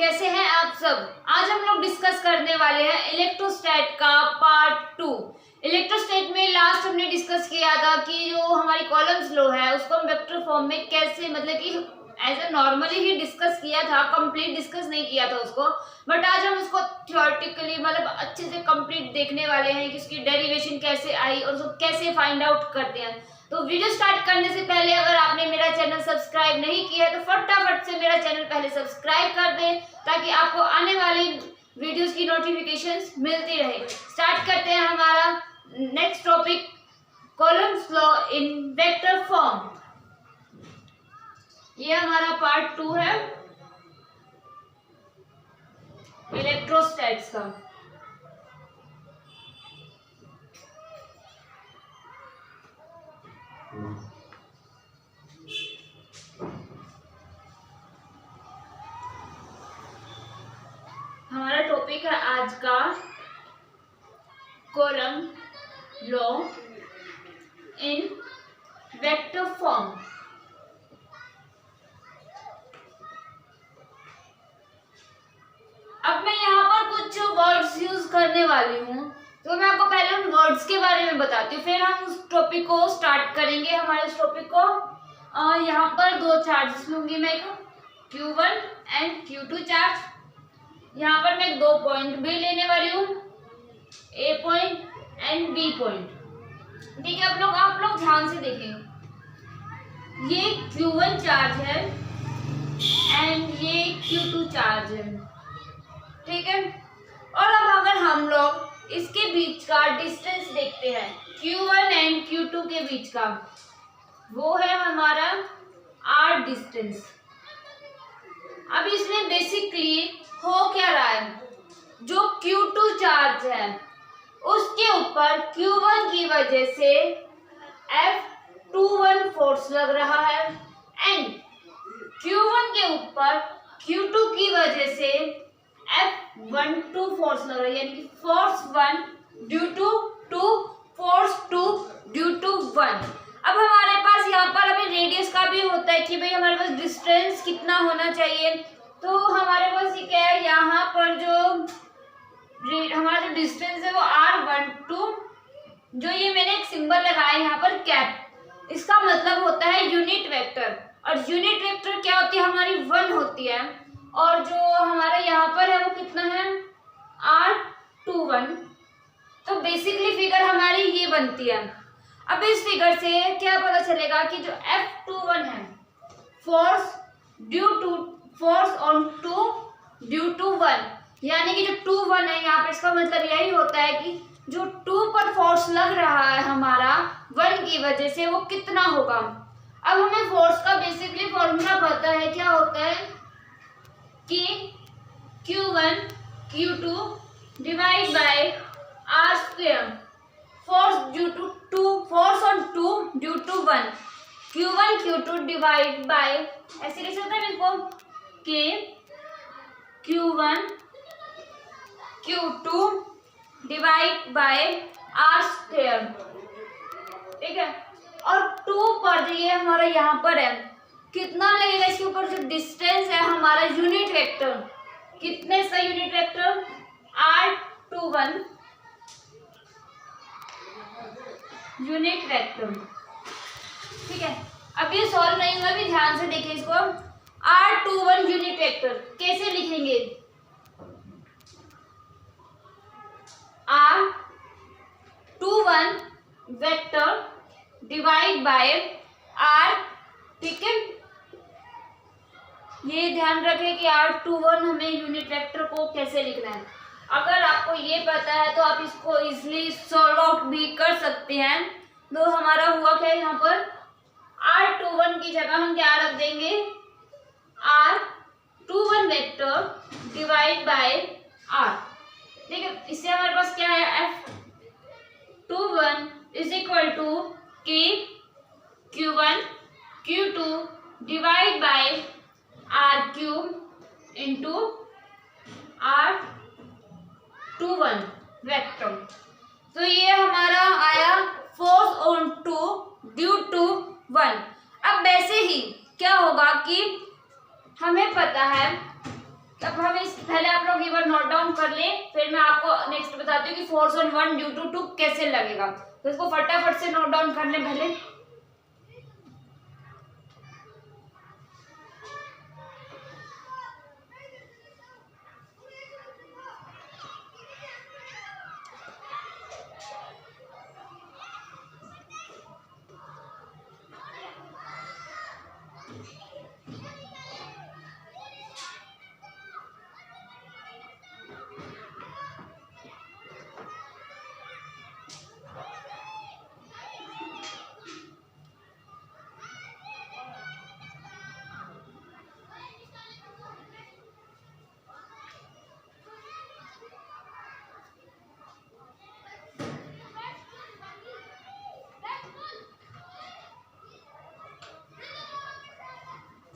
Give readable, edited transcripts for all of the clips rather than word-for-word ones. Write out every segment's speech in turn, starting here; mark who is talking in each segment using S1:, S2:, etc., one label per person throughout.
S1: कैसे हैं आप सब। आज हम लोग डिस्कस करने वाले हैं इलेक्ट्रोस्टैट का पार्ट 2। इलेक्ट्रोस्टैट में लास्ट हमने डिस्कस किया था कि जो हमारी कॉलम्स लो है उसको हम वेक्टर फॉर्म में कैसे, मतलब कि एज ए नॉर्मली ही डिस्कस किया था, कंप्लीट डिस्कस नहीं किया था उसको। बट आज हम उसको थ्योरेटिकली मतलब अच्छे से कंप्लीट देखने वाले हैं कि उसकी डेरिवेशन कैसे आई और उसको कैसे फाइंड आउट करते हैं। तो वीडियो स्टार्ट करने से पहले अगर आपने मेरा चैनल सब्सक्राइब नहीं किया है तो फटाफट से मेरा चैनल पहले सब्सक्राइब कर दें ताकि आपको आने वाली वीडियोस की नोटिफिकेशंस मिलती रहे। स्टार्ट करते हैं हमारा next topic, columns law in vector form. ये हमारा पार्ट 2 है इलेक्ट्रोस्टैट्स का। हमारा टॉपिक है आज का column law in vector form. अब मैं यहाँ पर कुछ वर्ड्स यूज करने वाली हूँ, तो मैं आपको पहले उन वर्ड्स के बारे में बताती हूँ, फिर हम उस टॉपिक को स्टार्ट करेंगे। हमारे इस टॉपिक को यहाँ पर दो चार्जेस लूंगी मैं, Q1 एंड Q2 चार्ज। यहाँ पर मैं दो पॉइंट भी लेने वाली हूँ, A point and B point. ठीक है, आप लोग ध्यान से देखें, ये Q1 चार्ज है एंड ये Q2 चार्ज है। ठीक है, और अब अगर हम लोग इसके बीच का डिस्टेंस देखते हैं, Q1 एंड Q2 के बीच का, वो है हमारा R डिस्टेंस। अब इसमें बेसिकली हो क्या रहा है, जो Q2 चार्ज है उसके ऊपर Q1 की वजह से F21 फोर्स लग रहा है एंड Q1 के ऊपर Q2 की वजह से F12 फोर्स लग रहा है, यानी कि force 1 due to 2, force 2 due to 1। अब हमारे पास यहाँ पर अभी रेडियस का भी होता है कि भाई हमारे पास डिस्टेंस कितना होना चाहिए। तो हमारे पास ये क्या है, यहाँ पर जो हमारा जो डिस्टेंस है वो R12, जो ये मैंने एक सिंबल लगाया यहाँ पर कैप, इसका मतलब होता है यूनिट वेक्टर। और यूनिट वेक्टर क्या होती है, हमारी 1 होती है, और जो हमारा यहाँ पर है वो कितना है, R21। तो बेसिकली फिगर हमारी ये बनती है। अब इस फिगर से क्या पता चलेगा कि जो F21 है, फोर्स ऑन 2 ड्यू टू 1, यानी कि जो 2 1 है यहाँ पे, इसका मतलब यही होता है कि जो 2 पर फोर्स लग रहा है हमारा 1 की वजह से, वो कितना होगा। अब हमें फोर्स का बेसिकली फॉर्मूला पता है, क्या होता है कि Q1 Q2 divide by R square, force on 2 due to 1, Q1 Q2 divide by, ऐसे लिख सकते हैं इसको, कि Q1 Q2 divide by R square. ठीक है, और 2 पर जो ये हमारा यहाँ पर है, कितना लगेगा इसके ऊपर, जो डिस्टेंस है हमारा यूनिट वेक्टर, कितने सा unit vector, R21 unit vector. ठीक है, अब ये सॉल्व नहीं हुआ, भी ध्यान से देखिए इसको। R21 यूनिट वेक्टर कैसे लिखेंगे, R21 vector divide by R। ठीक है, ये ध्यान रखें कि R21 हमें यूनिट वेक्टर को कैसे लिखना है। अगर आपको ये पता है तो आप इसको इजीली सॉल्व आउट भी कर सकते हैं। तो हमारा हुआ क्या, यहाँ पर R21 की जगह हम क्या रख देंगे, R21 vector divide by R। ठीक है, इससे हमारे पास क्या है, F21 is equal to Q1 Q2 divide by R³ into R21 vector. तो ये हमारा आया फोर्स ऑन 2 ड्यू टू 1। अब वैसे ही क्या होगा कि हमें पता है, अब हमें इस पहले आप लोग ये बार नोट डाउन कर ले, फिर मैं आपको नेक्स्ट बताती हूँ कि फोर्स ऑन 1 ड्यू टू 2 कैसे लगेगा। तो इसको फटाफट से नोट डाउन कर ले पहले।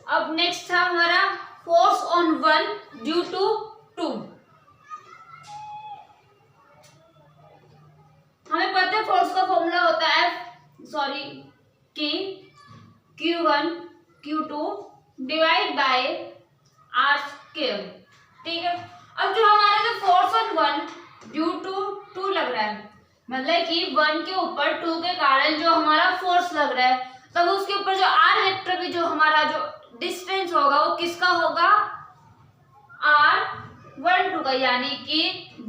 S1: अब नेक्स्ट था हमारा फोर्स ऑन 1 ड्यू टू 2। हमें पता है फोर्स का फॉर्मूला होता है K Q1 Q2 divide by R square. ठीक है, अब जो हमारा जो फोर्स ऑन 1 ड्यू टू 2 लग रहा है, मतलब कि 1 के ऊपर 2 के कारण जो हमारा फोर्स लग रहा है, तब उसके ऊपर जो R वेक्टर भी जो हमारा जो डिस्टेंस होगा वो किसका होगा, R12 का, यानी कि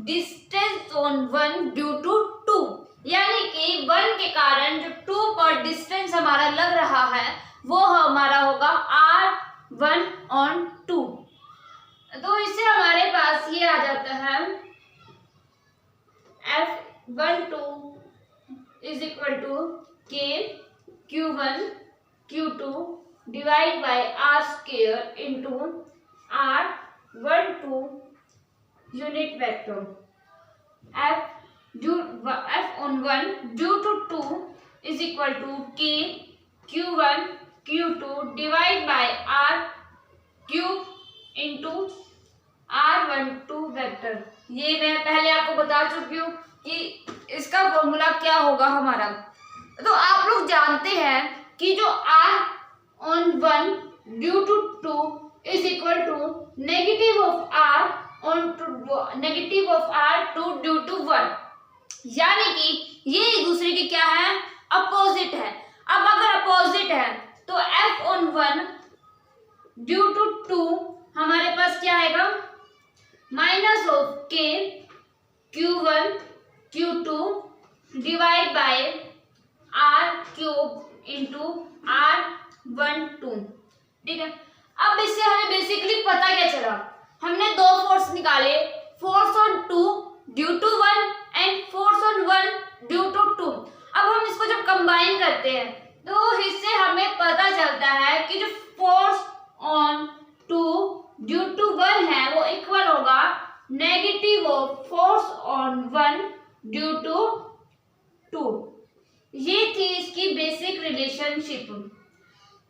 S1: डिस्टेंस ऑन 1 ड्यू टू 2, यानी कि 1 के कारण जो 2 पर डिस्टेंस हमारा लग रहा है वो हमारा होगा R1/2। तो इससे हमारे पास ये आ जाता है F12 is equal to K Q1 Q2 divide by R square into R12 unit vector. F on 1 due to 2 is equal to K Q1 Q2 divide by R cube into R12 vector. ये मैं पहले आपको बता चुकी हूँ कि इसका formula क्या होगा हमारा। तो आप लोग जानते हैं कि जो R on 1 due to 2 is equal to negative of R on 2 due to 1, यानी कि ये एक दूसरे के क्या है, अपोजिट है। अब अगर अपोजिट है तो F on 1 ड्यू टू 2 हमारे पास क्या आएगा, minus of K Q1 Q2 divide by R cube into R12। ठीक है, अब इससे हमें बेसिकली पता क्या चला, हमने दो फोर्स निकाले, force on 2 due to 1 and force on 1 due to 2। अब हम इसको जब कंबाइन करते हैं तो इससे हमें पता चलता है कि जो फोर्स ऑन 2 ड्यू टू 1 है वो इक्वल होगा negative of force on 1 due to 2। ये थी इसकी बेसिक रिलेशनशिप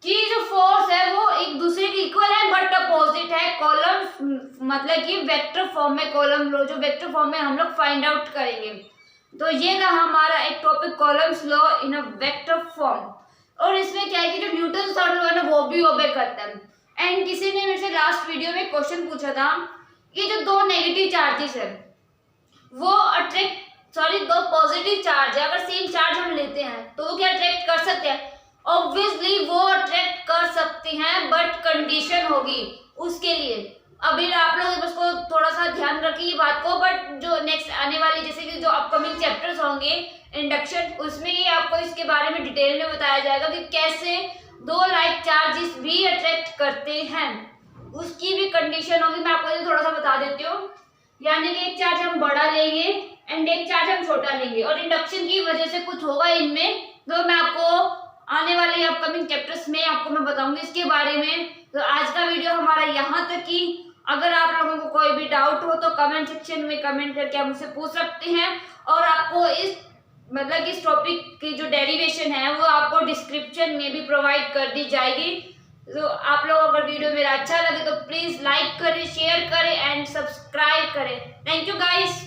S1: कि जो फोर्स है वो एक दूसरे के इक्वल है बट अपोजिट है। कॉलम मतलब कि वेक्टर फॉर्म में, कॉलम लो जो वेक्टर फॉर्म में हम लोग फाइंड आउट करेंगे। तो ये था हमारा एक topic, columns law in a vector form. और इसमें क्या है कि जो न्यूटन थर्ड लॉ है ना वो भी ओबे करता है। एंड किसी ने मेरे से लास्ट वीडियो में क्वेश्चन पूछा था कि जो दो नेगेटिव चार्जेस है वो दो पॉजिटिव चार्ज है, अगर सेम चार्ज हम लेते हैं तो वो क्या अट्रैक्ट कर सकते हैं, ऑब्वियसली वो अट्रैक्ट कर सकते हैं बट कंडीशन होगी उसके लिए। अभी आप लोग उसको थोड़ा सा ध्यान रखिए बात को, बट जो नेक्स्ट आने वाली जैसे कि जो अपकमिंग चैप्टर्स होंगे इंडक्शन, उसमें ही आपको इसके बारे में डिटेल में बताया जाएगा कि कैसे दो लाइक चार्जेस भी अट्रैक्ट करते हैं, उसकी भी कंडीशन होगी। मैं आपको थोड़ा सा बता देती हूँ, यानी कि एक चार्ज हम बड़ा लेंगे एंड एक चार्ज हम छोटा लेंगे और इंडक्शन की वजह से कुछ होगा इनमें, तो मैं आपको आने वाले अपकमिंग चैप्टर्स में आपको मैं बताऊंगी इसके बारे में। तो आज का वीडियो हमारा यहाँ तक ही। अगर आप लोगों को कोई भी डाउट हो तो कमेंट सेक्शन में कमेंट करके आप मुझसे पूछ सकते हैं, और आपको इस टॉपिक की जो डेरिवेशन है वो आपको डिस्क्रिप्शन में भी प्रोवाइड कर दी जाएगी। तो आप लोग अगर वीडियो मेरा अच्छा लगे तो प्लीज लाइक करें, शेयर करें एंड सब्सक्राइब करें। Thank you guys.